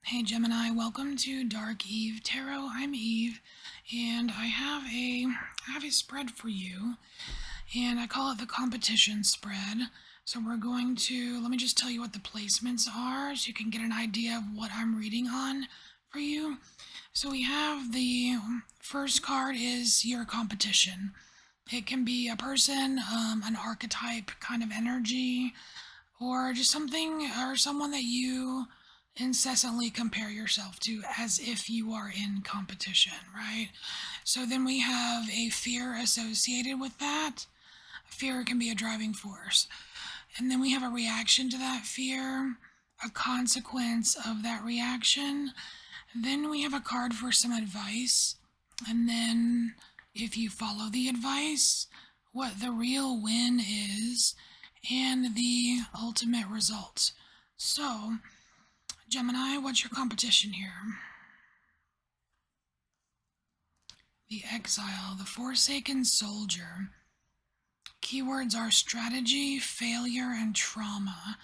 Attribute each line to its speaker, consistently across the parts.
Speaker 1: Hey Gemini, welcome to Dark Eve Tarot. I'm Eve, and I have a spread for you, and I call it the competition spread. So we're going to let me just tell you what the placements are, so you can get an idea of what I'm reading on for you. So we have the first card is your competition. It can be a person, an archetype kind of energy, or just something or someone that you incessantly compare yourself to as if you are in competition, right? So then we have a fear associated with that. Fear can be a driving force. And then we have a reaction to that fear, a consequence of that reaction. Then we have a card for some advice. And then if you follow the advice, what the real win is, and the ultimate result. So, Gemini, what's your competition here? The Exile, the Forsaken Soldier. Keywords are strategy, failure, and trauma.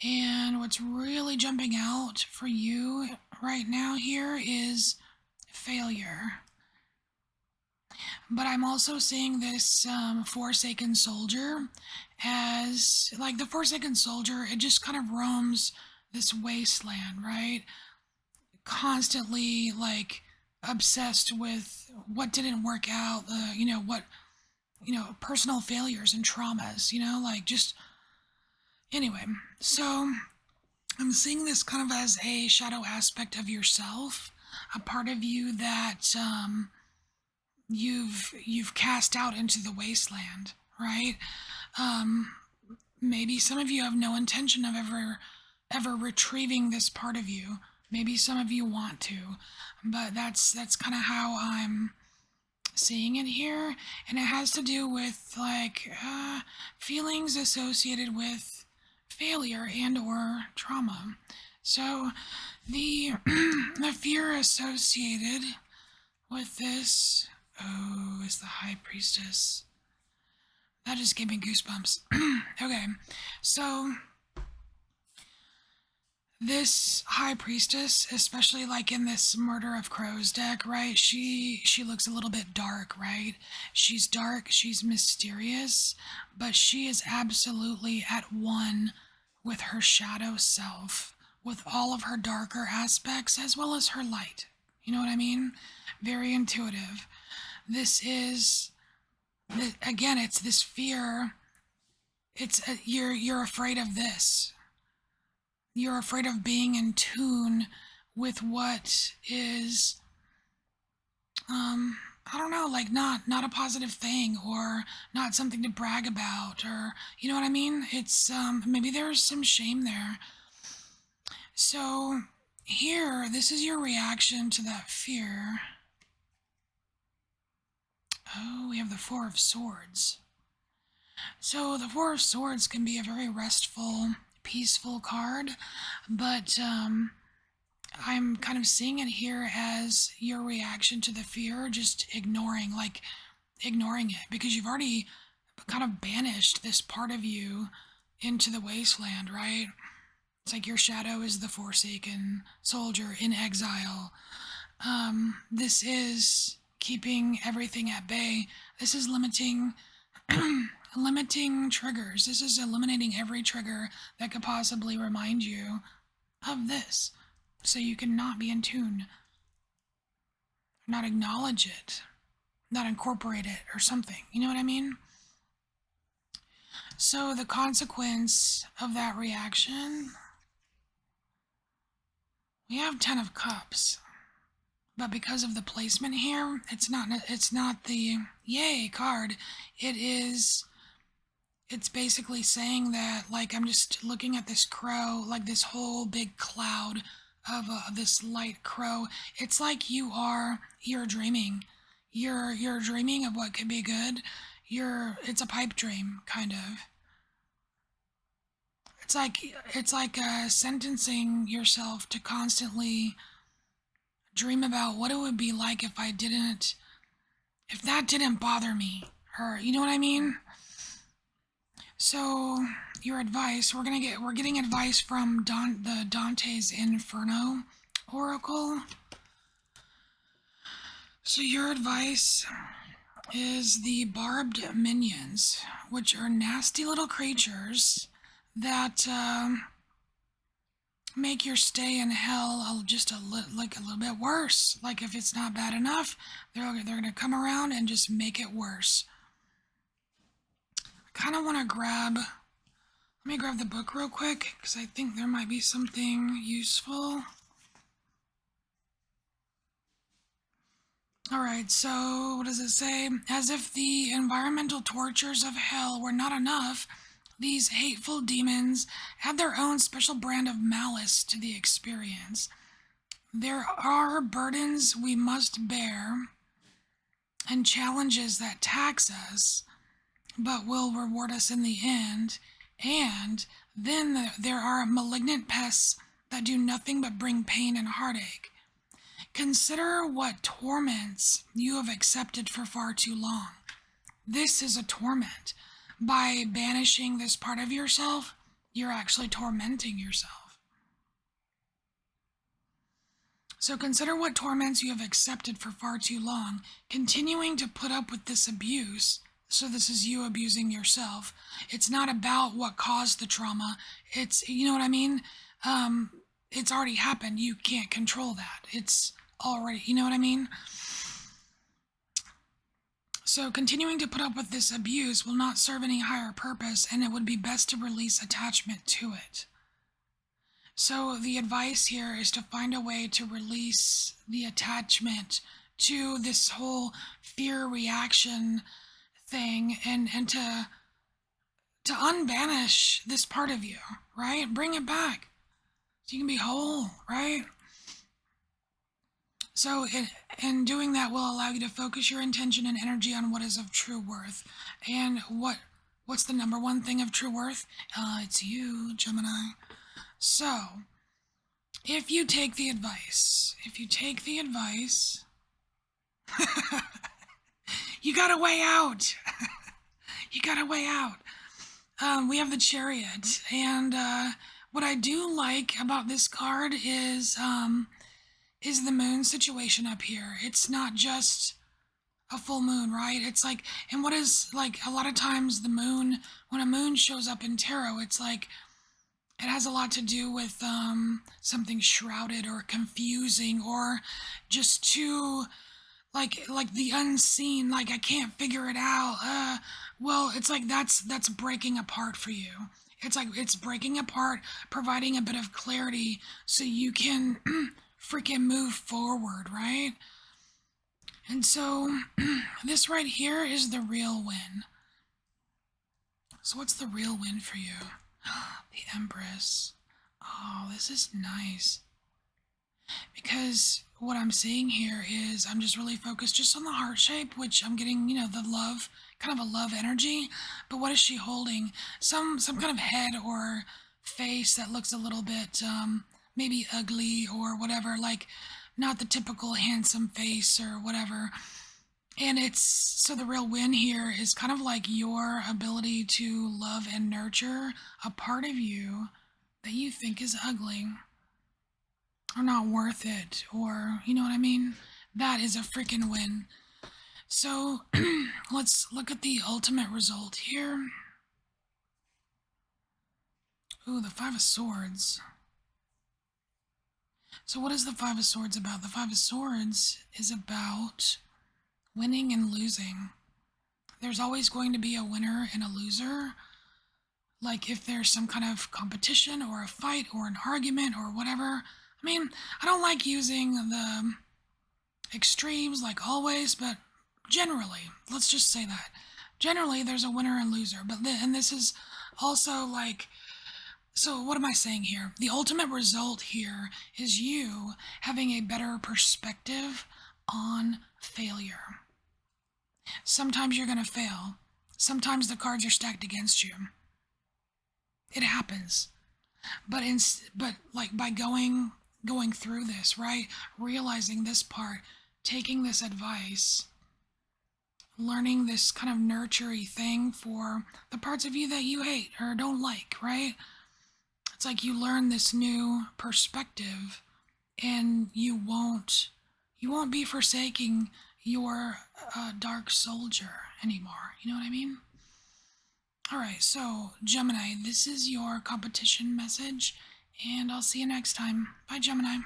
Speaker 1: And what's really jumping out for you right now here is failure. But I'm also seeing this Forsaken Soldier as, like, the Forsaken Soldier, it just kind of roams this wasteland, right? Constantly, like, obsessed with what didn't work out, personal failures and traumas, like just, anyway. So I'm seeing this kind of as a shadow aspect of yourself, a part of you that you've cast out into the wasteland, right? Um, Maybe some of you have no intention of ever retrieving this part of you. Maybe some of you want to, but that's kind of how I'm seeing it here, and it has to do with like feelings associated with failure and or trauma. So the the fear associated with this, oh, is the High Priestess. That just gave me goosebumps. Okay, so this High Priestess, especially like in this Murder of Crows deck, right? She looks a little bit dark, right? She's dark, she's mysterious, but she is absolutely at one with her shadow self, with all of her darker aspects as well as her light. You know what I mean? Very intuitive. This is, again, it's this fear. It's you're afraid of this. You're afraid of being in tune with what is, I don't know, like not a positive thing, or not something to brag about, or you know what I mean? It's maybe there's some shame there. So here, this is your reaction to that fear. Oh, we have the Four of Swords. So the Four of Swords can be a very restful, peaceful card, but I'm kind of seeing it here as your reaction to the fear, just ignoring it, because you've already kind of banished this part of you into the wasteland, right? It's like your shadow is the Forsaken Soldier in exile. This is keeping everything at bay. This is limiting limiting triggers. This is eliminating every trigger that could possibly remind you of this, so you can not be in tune, not acknowledge it, not incorporate it or something. You know what I mean? So the consequence of that reaction, we have Ten of Cups. But because of the placement here, it's not the yay card. It's basically saying that, like, I'm just looking at this crow, like this whole big cloud of this light crow. It's like you're dreaming. You're dreaming of what could be good. It's a pipe dream, kind of. It's like sentencing yourself to constantly dream about what it would be like if that didn't bother me, or you know what I mean? So your advice, we're getting advice from the Dante's Inferno oracle. So your advice is the barbed minions, which are nasty little creatures that make your stay in hell just a little bit worse. Like if it's not bad enough, they're gonna come around and just make it worse. I kind of want to grab. Let me grab the book real quick because I think there might be something useful. Alright, so what does it say? As if the environmental tortures of hell were not enough, these hateful demons add their own special brand of malice to the experience. There are burdens we must bear and challenges that tax us, but will reward us in the end. And then there are malignant pests that do nothing but bring pain and heartache. Consider what torments you have accepted for far too long. This is a torment. By banishing this part of yourself, you're actually tormenting yourself. So consider what torments you have accepted for far too long, continuing to put up with this abuse. So this is you abusing yourself. It's not about what caused the trauma. It's, you know what I mean? It's already happened. You can't control that. It's already, you know what I mean? So continuing to put up with this abuse will not serve any higher purpose, and it would be best to release attachment to it. So the advice here is to find a way to release the attachment to this whole fear reaction thing and to unbanish this part of you, right? Bring it back so you can be whole, right? So in doing that will allow you to focus your intention and energy on what is of true worth. And what's the number one thing of true worth? It's you, Gemini. So if you take the advice, you got a way out. You got a way out. We have the Chariot, and what I do like about this card is the moon situation up here. It's not just a full moon, right? It's like, and what is like a lot of times the moon, when a moon shows up in tarot, it's like it has a lot to do with something shrouded or confusing or just too like the unseen, like I can't figure it out. Well, it's like that's breaking apart for you. It's like it's breaking apart, providing a bit of clarity so you can freaking move forward, right? And so this right here is the real win. So what's the real win for you? The Empress. Oh, this is nice. Because what I'm seeing here is I'm just really focused just on the heart shape, which I'm getting, you know, the love, kind of a love energy. But what is she holding? Some kind of head or face that looks a little bit maybe ugly or whatever, like not the typical handsome face or whatever. And it's, so the real win here is kind of like your ability to love and nurture a part of you that you think is ugly or not worth it, or, you know what I mean? That is a freaking win. So let's look at the ultimate result here. Ooh, the Five of Swords. So what is the Five of Swords about? The Five of Swords is about winning and losing. There's always going to be a winner and a loser. Like if there's some kind of competition or a fight or an argument or whatever. I mean, I don't like using the extremes like always, but generally, let's just say that. Generally, there's a winner and loser. And this is also like, so what am I saying here? The ultimate result here is you having a better perspective on failure. Sometimes you're going to fail. Sometimes the cards are stacked against you. It happens. But like by going through this, right? Realizing this part, taking this advice, learning this kind of nurturing thing for the parts of you that you hate or don't like, right? It's like you learn this new perspective and you won't be forsaking your dark soldier anymore. You know what I mean? All right, so Gemini, this is your competition message, and I'll see you next time. Bye, Gemini.